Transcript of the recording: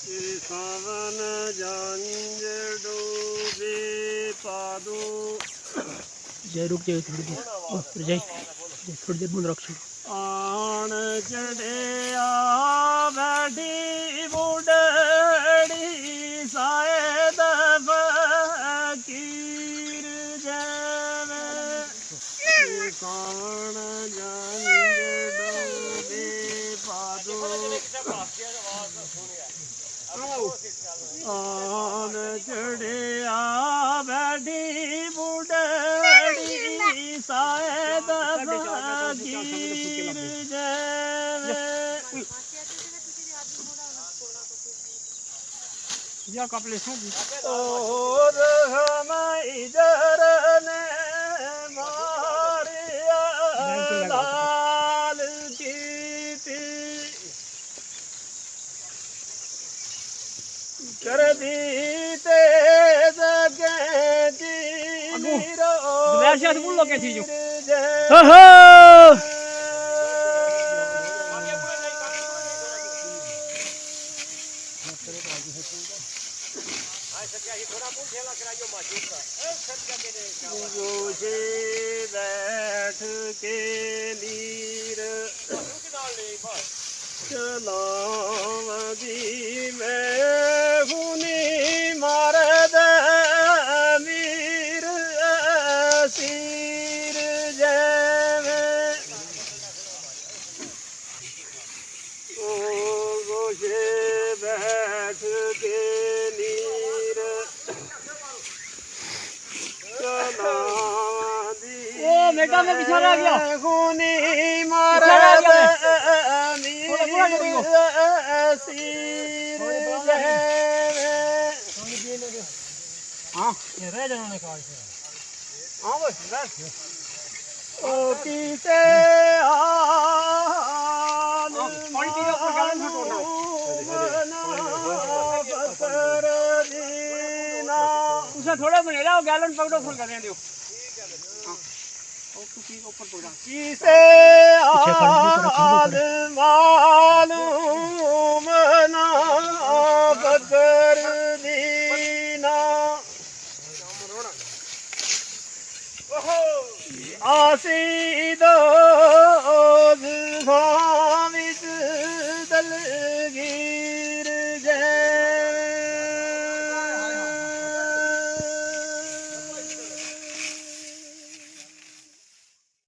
सावन जंज डूबे पादू जय रुक जाए थोड़ी देर जय थोड़ी देर बंद रख आन चढ़े बैठी बुढ़ड़ी शायद फकीर जवे सावन जंज डूबे पादू आन चढ़िया बैठी बुढ़ड़ी शायद फकीर जवे या कपले और हम इधर ने मारिया लाल की कर दी तेज कैची नीरो दोबारा बोल लो क्या चीज जोशे बैठ के नीर चलावदी मैं हुनी मरद मीर सीर जैवे ओ गोशे बैठ के नीर चलावदी ओ मेगा में पीछे रह गया हुनी मरद हाँ ये रह जाना ने कहा हाँ बस बस ओ किसे हाल क्वालिटी के ऊपर गालन हटोना उसे थोड़ा बने लाओ गैलन पकड़ो फुल कर दियो किसे हाल मालूम ना बकर दीना आसी